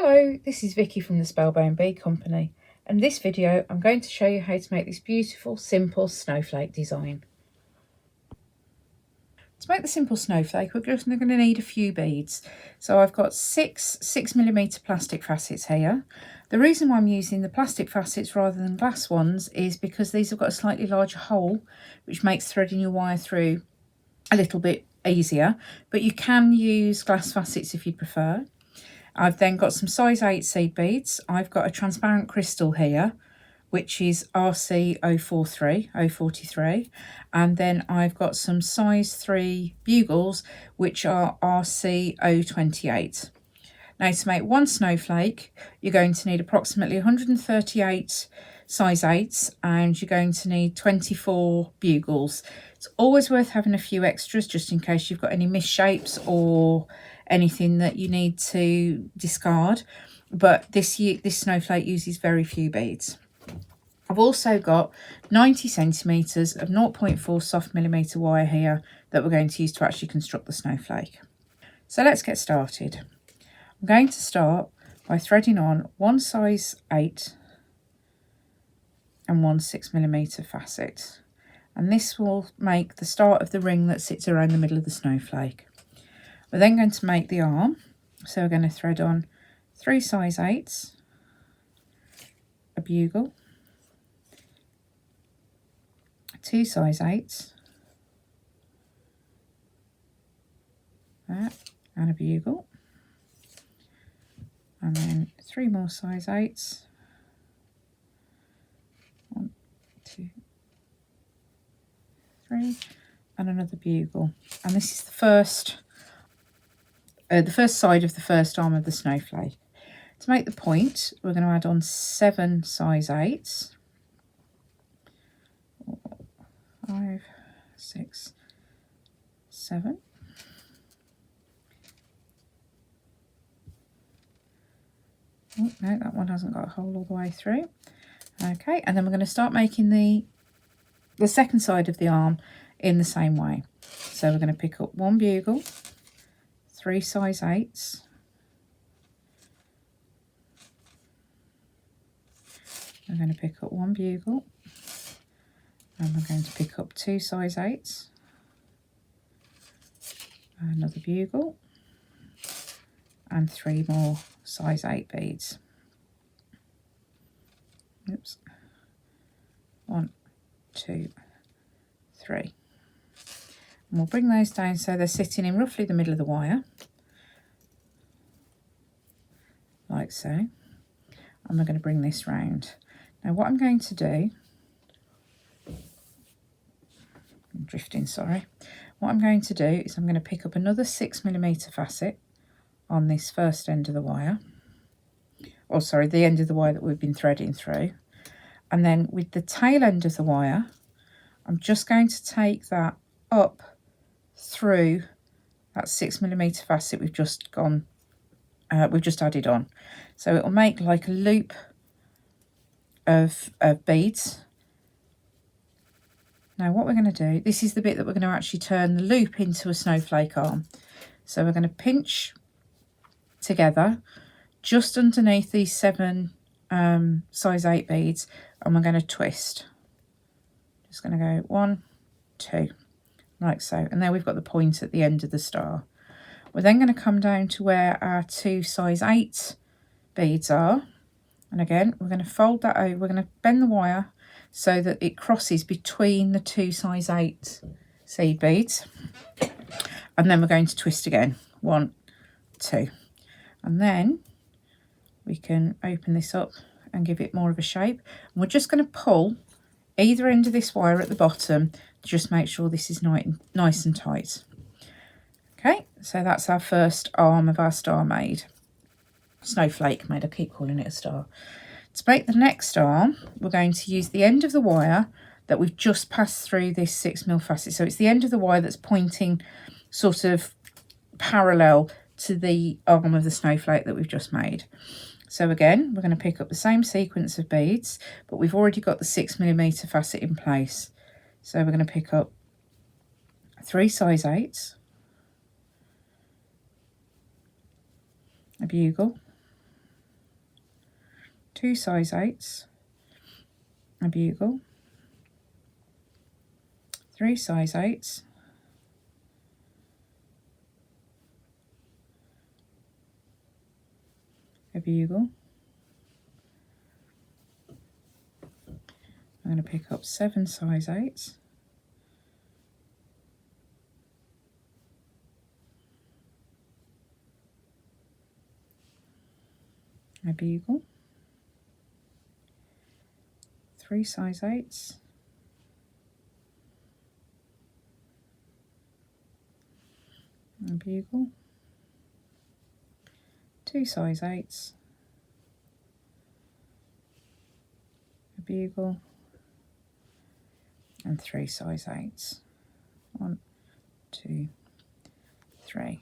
Hello, this is Vicky from the Spellbound Bead Company, and in this video I'm going to show you how to make this beautiful simple snowflake design. To make the simple snowflake we're just going to need a few beads. So I've got six 6mm plastic facets here. The reason why I'm using the plastic facets rather than glass ones is because these have got a slightly larger hole, which makes threading your wire through a little bit easier, but you can use glass facets if you prefer. I've then got some size 8 seed beads. I've got a transparent crystal here, which is RC043, and then I've got some size 3 bugles, which are RC028. Now, to make one snowflake, you're going to need approximately 138 size 8s, and you're going to need 24 bugles. It's always worth having a few extras just in case you've got any misshapes or anything that you need to discard, but this snowflake uses very few beads. I've also got 90 centimetres of 0.4 soft millimetre wire here that we're going to use to actually construct the snowflake. So let's get started. I'm going to start by threading on one size 8 and one 6mm facet, and this will make the start of the ring that sits around the middle of the snowflake. We're then going to make the arm, so we're going to thread on 3 size 8s, a bugle, 2 size 8s, and a bugle, and then 3 more size 8s, 1, 2, 3, and another bugle. And this is the first side of the first arm of the snowflake. To make the point, we're going to add on 7 size 8s, 5, 6, 7. Oh, no, that one hasn't got a hole all the way through. Okay, and then we're going to start making the second side of the arm in the same way. So we're going to pick up one bugle, 3 size 8s, I'm going to pick up one bugle, and we're going to pick up 2 size 8s, another bugle, and 3 more size 8 beads. Oops. 1, 2, 3. And we'll bring those down so they're sitting in roughly the middle of the wire, like so. And we're going to bring this round. Now what I'm going to do, I'm drifting, sorry. What I'm going to do is I'm going to pick up another 6mm facet on this first end of the wire. Oh, sorry, the end of the wire that we've been threading through. And then with the tail end of the wire, I'm just going to take that up through that 6mm facet we've just added on. So it will make like a loop of beads. Now what we're going to do, this is the bit that we're going to actually turn the loop into a snowflake arm. So we're going to pinch together just underneath these 7 size 8 beads, and we're going to twist. Just going to go 1, 2, like so, and there we've got the point at the end of the star. We're then going to come down to where our 2 size 8 beads are, and again we're going to fold that over. We're going to bend the wire so that it crosses between the 2 size 8 seed beads, and then we're going to twist again, 1, 2, and then we can open this up and give it more of a shape. And we're just going to pull either end of this wire at the bottom to just make sure this is nice and tight. Okay, so that's our first arm of our star made. Snowflake made, I keep calling it a star. To make the next arm, we're going to use the end of the wire that we've just passed through this 6mm facet. So it's the end of the wire that's pointing sort of parallel to the arm of the snowflake that we've just made. So again, we're going to pick up the same sequence of beads, but we've already got the 6mm facet in place. So we're going to pick up 3 size 8s, a bugle, 2 size 8s, a bugle, 3 size 8s, a bugle. I'm going to pick up 7 size 8s, a bugle, 3 size 8s, a bugle, 2 size 8s, a bugle, and 3 size 8s. 1, 2, 3.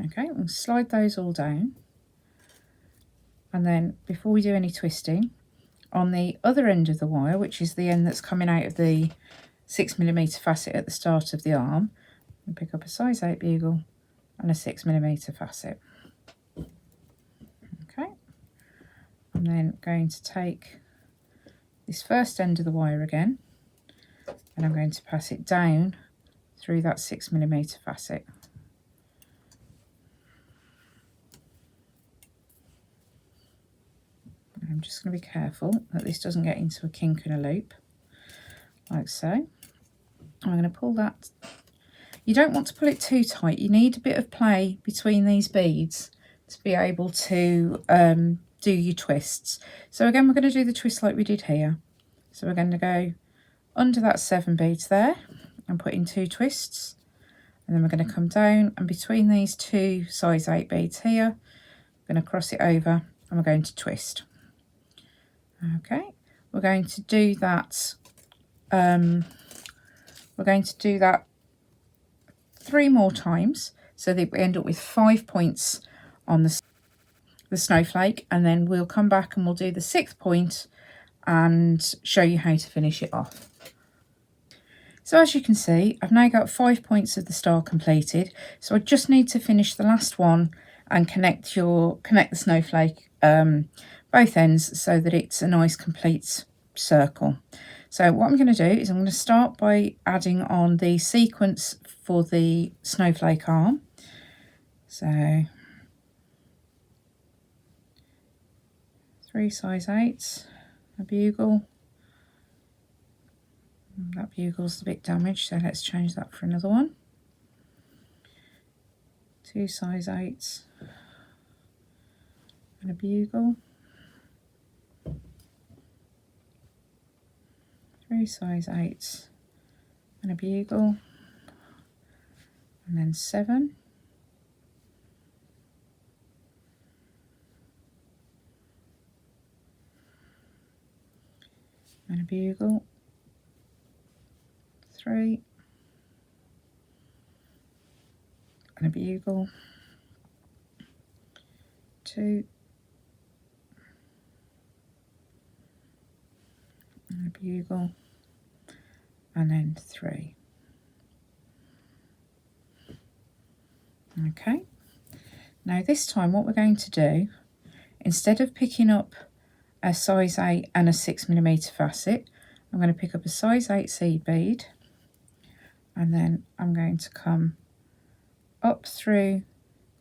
Okay, we'll slide those all down, and then before we do any twisting, on the other end of the wire, which is the end that's coming out of the 6mm facet at the start of the arm, we'll pick up a size 8 bugle and a 6mm facet. Okay, I'm then going to take this first end of the wire again, and I'm going to pass it down through that 6mm facet. And I'm just going to be careful that this doesn't get into a kink and a loop, like so. I'm going to pull that. You don't want to pull it too tight. You need a bit of play between these beads to be able to do your twists. So again, we're going to do the twist like we did here. So we're going to go under that 7 beads there and put in 2 twists, and then we're going to come down, and between these 2 size 8 beads here, I'm going to cross it over and we're going to twist. Okay, we're going to do that. We're going to do that 3 more times, so that we end up with 5 points on the snowflake, and then we'll come back and we'll do the 6th point and show you how to finish it off. So as you can see, I've now got 5 points of the star completed, so I just need to finish the last one and connect the snowflake both ends so that it's a nice complete circle. So what I'm going to do is I'm going to start by adding on the sequence for the snowflake arm. So 3 size 8s, a bugle. That bugle's a bit damaged, so let's change that for another one. 2 size 8s and a bugle. 3 size 8s and a bugle. And then 7. And a bugle. 3 and a bugle, 2 and a bugle, and then 3. Okay, now this time what we're going to do, instead of picking up a size 8 and a 6mm facet, I'm going to pick up a size 8 seed bead, and then I'm going to come up through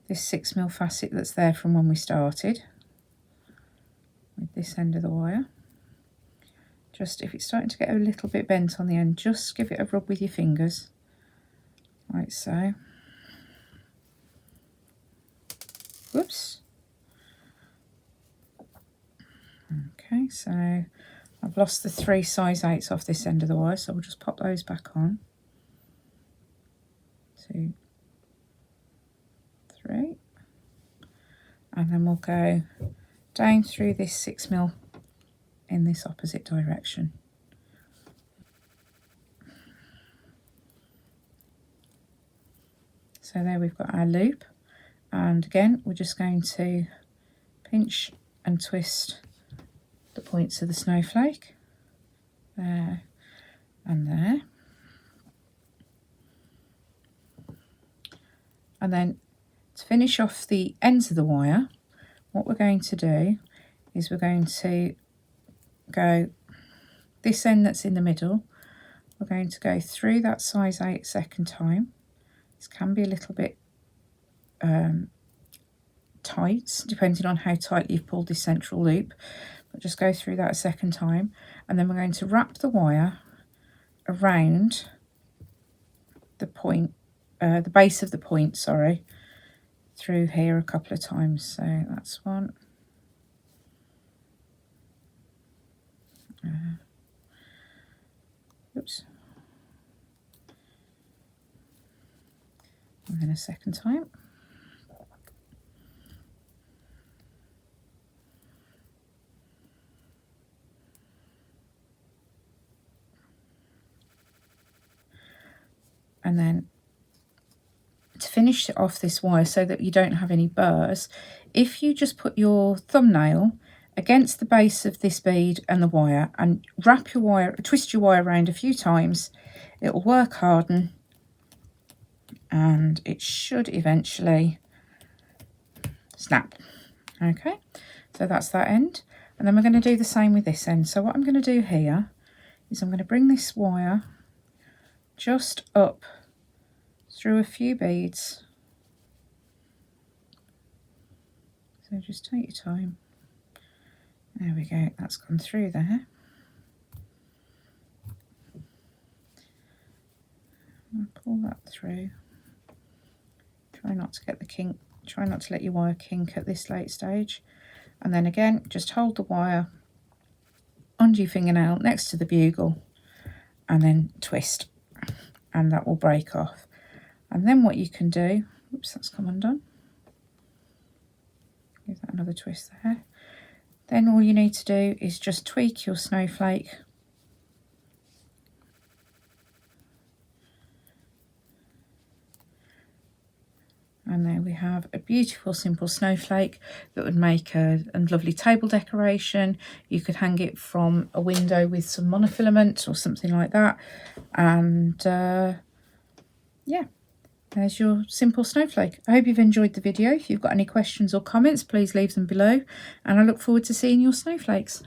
this 6mm facet that's there from when we started with this end of the wire. Just if it's starting to get a little bit bent on the end, just give it a rub with your fingers, like so. Whoops. Okay, so I've lost the 3 size 8s off this end of the wire, so we'll just pop those back on. 2, 3, and then we'll go down through this 6mm in this opposite direction. So there we've got our loop, and again we're just going to pinch and twist the points of the snowflake there and there. And then to finish off the ends of the wire, what we're going to do is we're going to go this end that's in the middle, we're going to go through that size 8 second time. This can be a little bit tight depending on how tightly you've pulled this central loop, but just go through that a second time, and then we're going to wrap the wire around the point, the base of the point, sorry, through here a couple of times. So that's one. Oops. And then a second time. And then to finish off this wire so that you don't have any burrs, if you just put your thumbnail against the base of this bead and the wire and wrap your wire, twist your wire around a few times, it will work harden and it should eventually snap. Okay, so that's that end. And then we're going to do the same with this end. So what I'm going to do here is I'm going to bring this wire just up through a few beads. So just take your time. There we go, that's gone through there. I'll pull that through. Try not to get the kink, try not to let your wire kink at this late stage. And then again, just hold the wire under your fingernail next to the bugle and then twist, and that will break off. And then what you can do, oops, that's come undone. Give that another twist there. Then all you need to do is just tweak your snowflake. And there we have a beautiful simple snowflake that would make a lovely table decoration. You could hang it from a window with some monofilament or something like that. And yeah, there's your simple snowflake. I hope you've enjoyed the video. If you've got any questions or comments, please leave them below. And I look forward to seeing your snowflakes.